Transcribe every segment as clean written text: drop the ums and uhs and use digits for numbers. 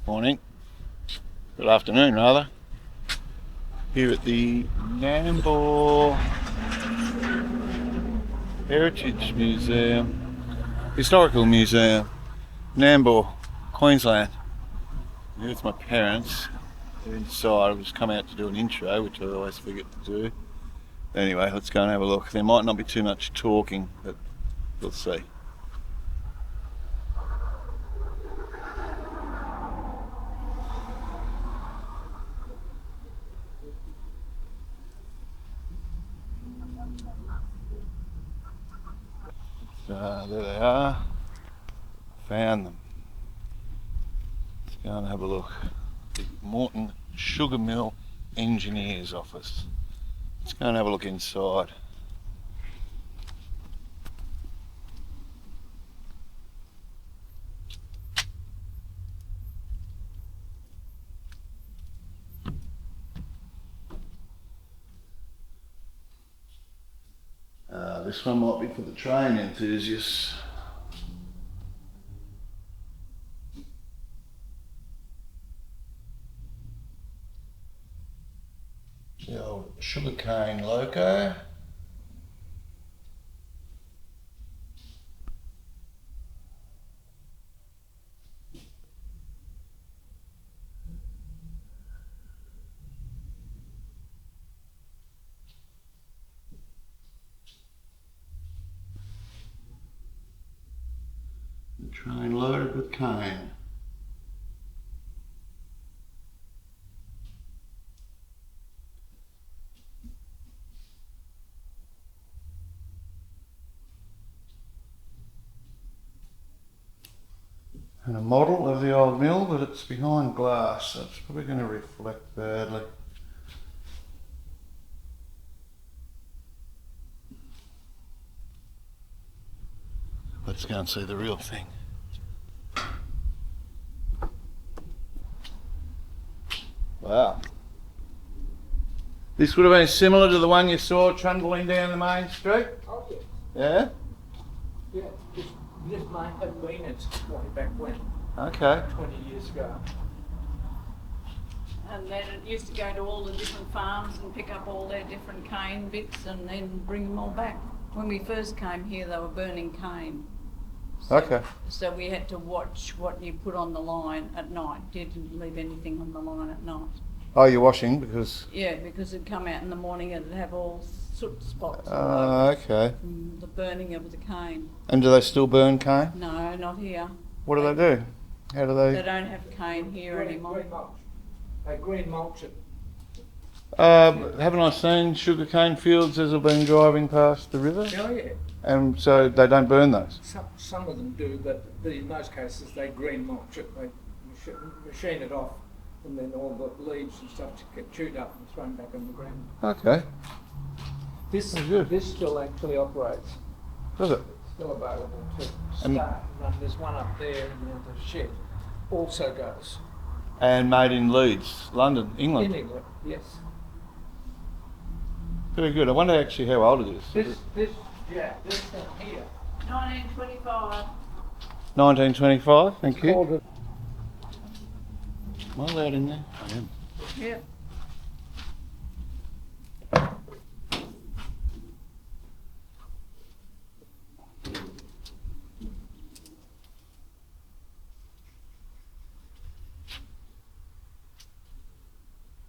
Morning. Good afternoon, rather. Here at the Nambour Heritage Museum, Historical Museum, Nambour, Queensland. Here's my parents. They're inside. I've just come out to do an intro, which I always forget to do. Anyway, let's go and have a look. There might not be too much talking, but we'll see. There they are. Found them. Let's go and have a look. The Morton Sugar Mill Engineer's Office. Let's go and have a look inside. This one might be for the train enthusiasts. The old sugarcane loco. The train loaded with cane. And a model of the old mill, but it's behind glass, so it's probably going to reflect badly. Let's go and see the real thing. Wow. This would have been similar to the one you saw trundling down the main street? Oh, yeah. Yeah? Yeah, this might have been it way back when, Okay. 20 years ago. And then it used to go to all the different farms and pick up all their different cane bits and then bring them all back. When we first came here, they were burning cane. Okay. So we had to watch what you put on the line at night. Didn't leave anything on the line at night. Oh, you're washing because... Yeah, because it'd come out in the morning and it'd have all soot spots okay. from the burning of the cane. And do they still burn cane? No, not here. What do they do? How do They they... don't have cane here anymore. Green mulch. They green mulch it. Haven't I seen sugarcane fields as I've been driving past the river? Oh, yeah. And so they don't burn those? Some of them do, but in most cases they green mulch it. They machine it off, and then all the leaves and stuff get chewed up and thrown back on the ground. Okay. This good. this still actually operates. Does it? It's still available to And- start. And there's one up there in the shed. Also goes. And made in Leeds, London, England. In England, yes. Very good. I wonder actually how old it is. This one here. 1925. 1925, thank you. Called it. Am I allowed in there? I am. Yep.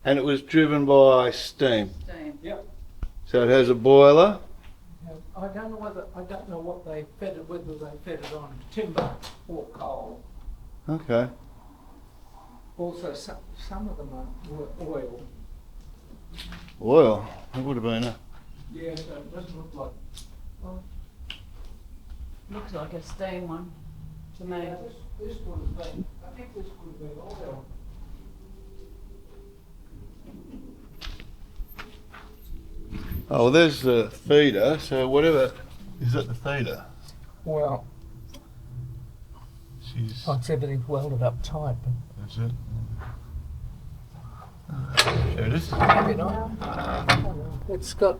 And it was driven by steam. Same. Yep. So it has a boiler. I don't know what they fed it, whether they fed it on timber or coal. Okay. Also, some of them were oil. Oil. That would have been a... Yeah, so it doesn't look like. Well, Looks like a steam one to me. yeah, this would have been. I think this would have been oil. Oh, well, there's the feeder. So whatever... Is that the feeder? Well, She's... it's everything's welded up tight, but That's it. There it is. maybe not. It's got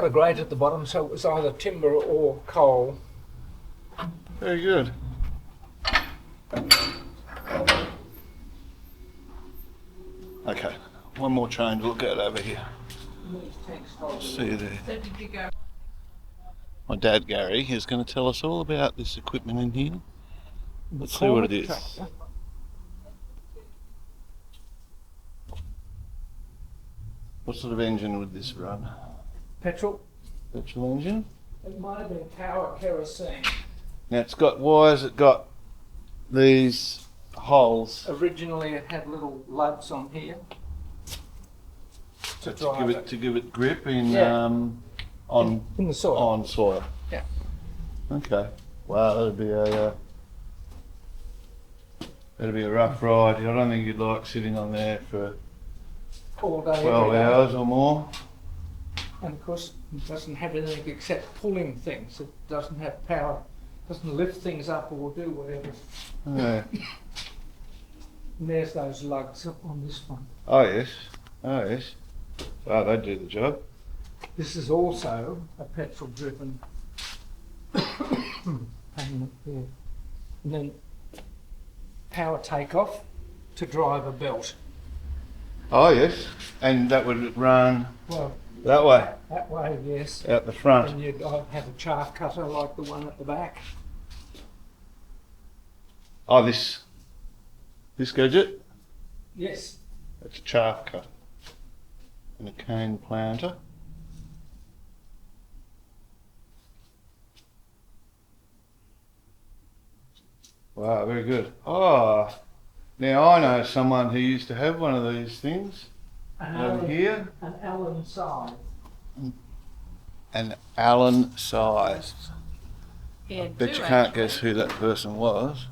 a grate at the bottom, so it was either timber or coal. Very good. Okay, one more train to look at over here. These tanks hold See you there. So did you go? My dad Gary is going to tell us all about this equipment in here. Let's see what it is. tractor. What sort of engine would this run? Petrol. Petrol engine? It might have been power kerosene. Now it's got, why has it got these holes? Originally it had little lugs on here to To drive give it. it, to give it grip in, Yeah. on In the soil. on soil. Yeah. Okay. Wow, that'd be a rough ride. I don't think you'd like sitting on there for All day, 12 every day. hours or more. And of course it doesn't have anything except pulling things. It doesn't have power, doesn't lift things up or do whatever. Yeah. And there's those lugs on this one. Oh yes. Oh yes. Wow, they'd do the job. This is also a petrol driven payment here. And then power takeoff to drive a belt. Oh yes. And that would run Well, that way, that way, yes. out the front. And you'd have a chaff cutter like the one at the back. Oh, this gadget? Yes. It's a chaff cutter and a cane planter. Wow, very good. Oh, now I know someone who used to have one of these things over here. An Allen size. An Allen size. Yeah, Bet you can't guess who that person was.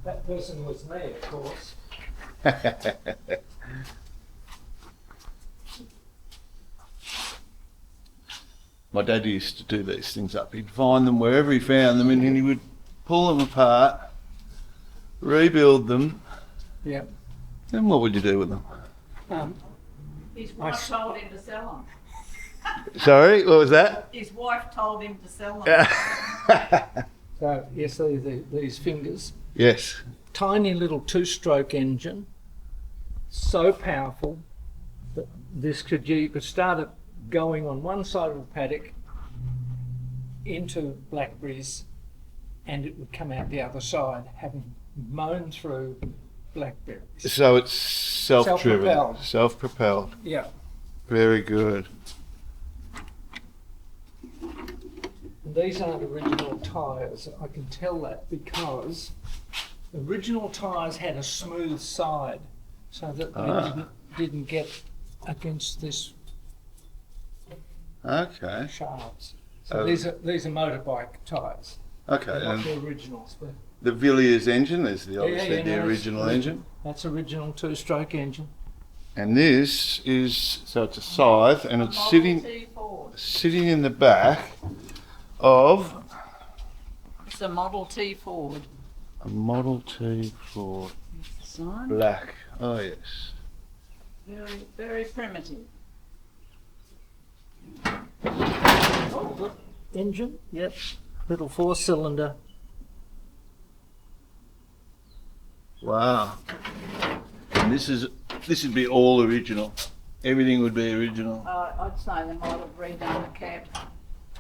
That person was me, of course. My dad used to do these things up. He'd find them wherever he found them and then he would pull them apart, rebuild them, Yeah. and what would you do with them? His wife told him to sell them. Sorry, what was that? His wife told him to sell them. So you see these fingers. Yes. Tiny little two-stroke engine. So powerful that you could start it going on one side of the paddock into blackberries, and it would come out the other side, having mown through blackberries. So it's self-driven. Self-propelled. Self-propelled. Yeah. Very good. And these aren't original tyres. I can tell that because original tyres had a smooth side, so that they didn't get against this Okay. shafts. So Oh. these are motorbike tyres. Okay. They're not And the originals, but the Villiers engine is obviously yeah, the no, original it's- engine. that's original two-stroke engine. And this is, so it's a scythe and it's Model sitting T Ford. sitting in the back of It's a Model T Ford. a Model T Ford Sign. black. Oh yes. Very, very primitive. Oh, look, engine. Yep. Little four-cylinder. Wow. And this would be all original. Everything would be original. I'd say they might have redone the cab.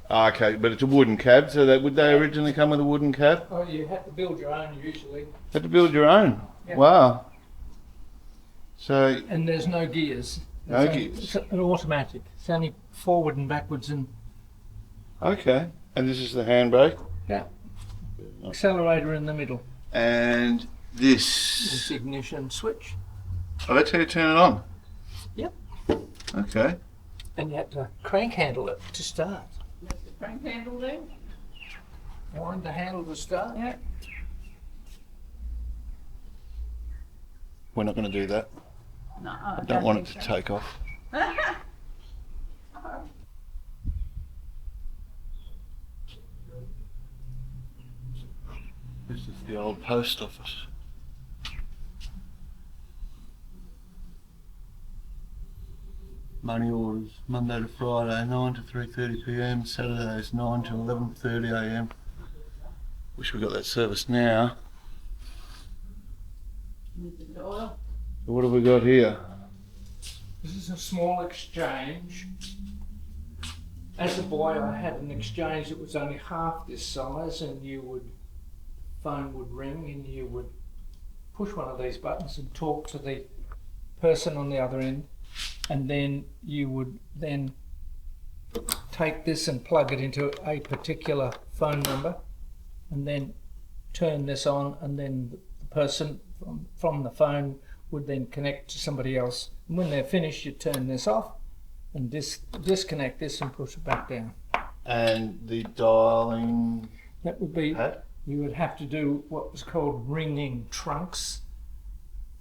Okay, but it's a wooden cab, so that would they originally come with a wooden cab? Oh, you have to build your own usually. Had to build your own. Yeah. Wow. So And there's no gears. No It's gears. It's an automatic. It's only forward and backwards and okay. And this is the handbrake. accelerator in the middle. And This this ignition switch. oh, that's how you turn it on. Yep. Okay. And you have to crank handle it to start. There's the crank handle there. Wind the handle to start. Yeah. We're not going to do that. No, I don't want it to take off. This is the old post office. Money orders Monday to Friday, 9 to 3:30 p.m. Saturdays 9 to 11:30 a.m. Wish we got that service now. With the dial. So what have we got here? This is a small exchange. As a boy, I had an exchange that was only half this size, and phone would ring, and you would push one of these buttons and talk to the person on the other end, and then you would then take this and plug it into a particular phone number, and then turn this on, and then the person from the phone would then connect to somebody else. And when they're finished, you turn this off and disconnect this and push it back down. And the dialing That would be, pad? you would have to do what was called ringing trunks.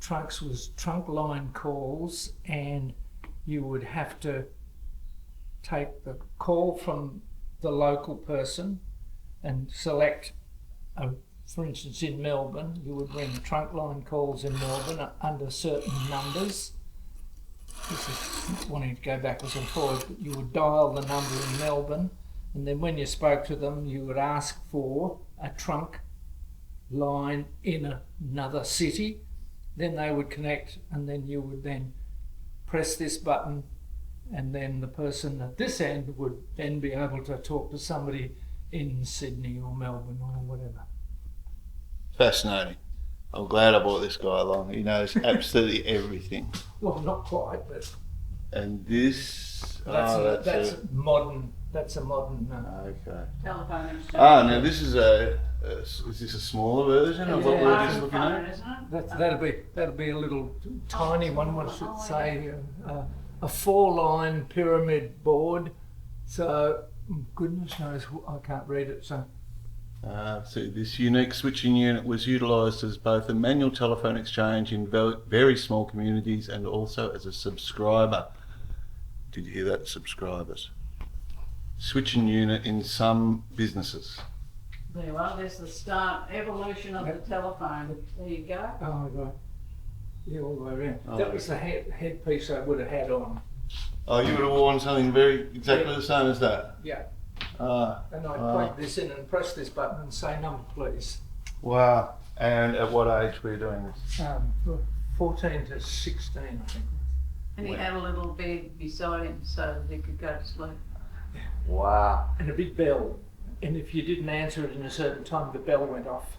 Trunks was trunk line calls, and you would have to take the call from the local person and select, for instance, in Melbourne, you would ring trunk line calls in Melbourne under certain numbers. This is wanting to go backwards and forwards, but you would dial the number in Melbourne, and then when you spoke to them, you would ask for a trunk line in another city. Then they would connect, and then you would then press this button, and then the person at this end would then be able to talk to somebody in Sydney or Melbourne or whatever. Fascinating. I'm glad I brought this guy along. He knows absolutely everything. Well, not quite, but And this, that's a modern. That's a modern. okay. Telephone exchange. Ah, now this is is this a smaller version of what Yeah. we're just looking Phone, at? isn't it? That'll be a little tiny one. One should say a 4-line pyramid board. So goodness knows I can't read it. So So this unique switching unit was utilised as both a manual telephone exchange in very small communities and also as a subscriber. Did you hear that? Subscribers. Switching unit in some businesses. There you are, there's the start, evolution of the telephone. There you go. oh my God, yeah, all the way around. Oh. That was the headpiece I would have had on. Oh, you would have worn something exactly the same as that? Yeah, Ah, and I'd wow. plug this in and press this button and say number, please. Wow. And at what age were you doing this? 14 to 16, I think. And he had a little bed beside him so that he could go to sleep. Wow. And a big bell. And if you didn't answer it in a certain time, the bell went off.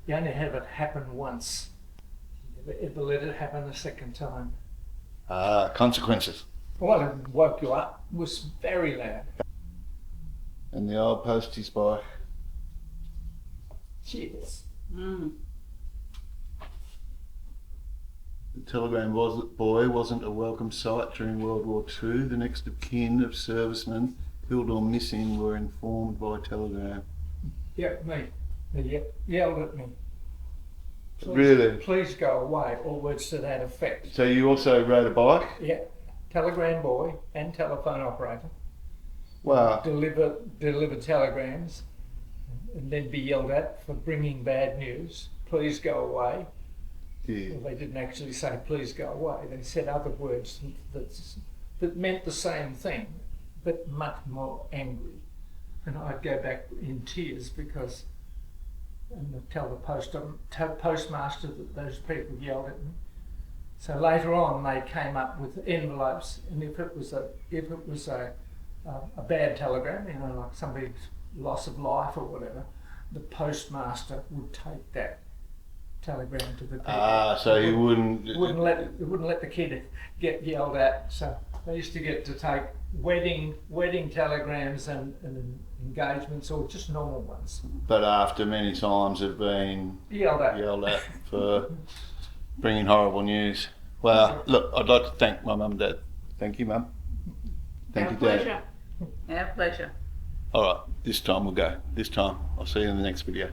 You only have it happen once. You never ever let it happen a second time. Ah, consequences. Well, it woke you up. It was very loud. And the old postie spike. Cheers. Mm. The telegram boy wasn't a welcome sight during World War II. The next of kin of servicemen killed or missing were informed by telegram. Yeah, me. They yelled at me. Please, Really? Please go away, or words to that effect. So you also rode a bike? Yeah, telegram boy and telephone operator. Wow. Deliver telegrams and then be yelled at for bringing bad news. Please go away. Yeah. Well, they didn't actually say please go away. They said other words that meant the same thing, but much more angry. And I'd go back in tears because, and tell the postmaster that those people yelled at me. So later on, they came up with envelopes, and if it was a bad telegram, you know, like somebody's loss of life or whatever, the postmaster would take that telegram to the people. Ah, so you wouldn't wouldn't let the kid get yelled at. So they used to get to take wedding telegrams and engagements, or just normal ones. But after many times have been Yelled at. yelled at for bringing horrible news. Well, look, I'd like to thank my mum and dad. Thank you, Mum. Thank Our you, Dad. pleasure. Our pleasure. All right, this time we'll go. This time. I'll see you in the next video.